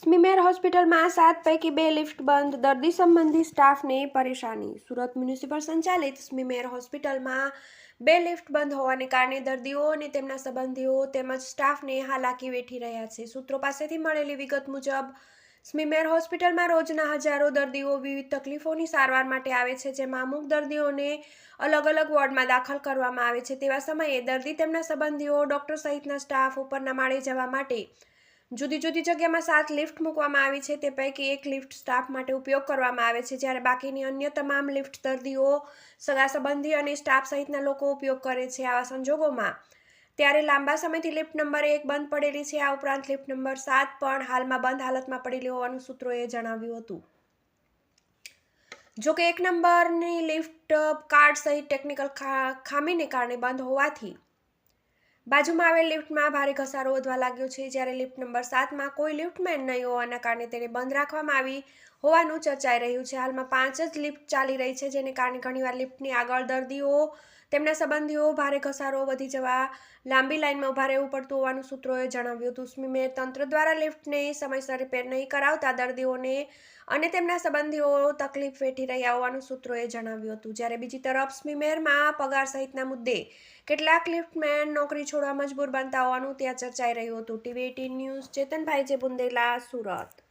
સ્મીમેર હોસ્પિટલમાં 7 પૈકી 2 લિફ્ટ બંધ, દર્દી સંબંધી સ્ટાફને પરેશાની. સુરત મ્યુનિસિપલ સંચાલિત સ્મીમેર હોસ્પિટલમાં 2 લિફ્ટ બંધ હોવાને કારણે દર્દીઓ અને તેમના સંબંધીઓ તેમજ સ્ટાફને હાલાકી વેઠી રહ્યા છે. સૂત્રો પાસેથી મળેલી વિગત મુજબ સ્મીમેર હોસ્પિટલમાં રોજના હજારો દર્દીઓ વિવિધ તકલીફોની સારવાર માટે આવે છે, જેમાં અમુક દર્દીઓને અલગ અલગ વોર્ડમાં દાખલ કરવામાં આવે છે. તેવા સમયે દર્દી, તેમના સંબંધીઓ, ડોક્ટર સહિતના સ્ટાફ ઉપરના માળે જવા માટે જુદી જુદી જગ્યામાં 7 લિફ્ટ મૂકવામાં આવી છે. તે પૈકી 1 લિફ્ટ સ્ટાફ માટે ઉપયોગ કરવામાં આવે છે, જ્યારે બાકીની અન્ય તમામ લિફ્ટ દર્દીઓ, સગા સંબંધી અને સ્ટાફ સહિતના લોકો ઉપયોગ કરે છે. આવા સંજોગોમાં ત્યારે લાંબા સમયથી લિફ્ટ નંબર 1 બંધ પડેલી છે. આ ઉપરાંત લિફ્ટ નંબર 7 પણ હાલમાં બંધ હાલતમાં પડેલી હોવાનું સૂત્રોએ જણાવ્યું હતું. જોકે 1 નંબરની લિફ્ટ કાર્ડ સહિત ટેકનિકલ ખામીને કારણે બંધ હોવાથી બાજુમાં આવેલ લિફ્ટમાં ભારે ઘસારો વધવા લાગ્યો છે. જ્યારે લિફ્ટ નંબર 7માં કોઈ લિફ્ટમેન નહીં હોવાના કારણે તેને બંધ રાખવામાં આવી હોવાનું ચર્ચાઈ રહ્યું છે. હાલમાં 5 જ લિફ્ટ ચાલી રહી છે, જેને કારણે ઘણીવાર લિફ્ટની આગળ દર્દીઓ, તેમના સંબંધીઓ ભારે ઘસારો વધી જવા લાંબી લાઇનમાં ઊભા રહેવું પડતું હોવાનું સૂત્રોએ જણાવ્યું હતું. સ્મીમેર તંત્ર દ્વારા લિફ્ટને સમયસર રિપેર નહીં કરાવતા દર્દીઓને અને તેમના સંબંધીઓ તકલીફ વેઠી રહ્યા હોવાનું સૂત્રોએ જણાવ્યું હતું. જ્યારે બીજી તરફ સ્મીમેરમાં પગાર સહિતના મુદ્દે કેટલાક લિફ્ટમેન નોકરી છોડવા મજબૂર બનતા હોવાનું ત્યાં ચર્ચાઈ રહ્યું હતું. TV18 ન્યૂઝ, ચેતનભાઈ જે બુંદેલા, સુરત.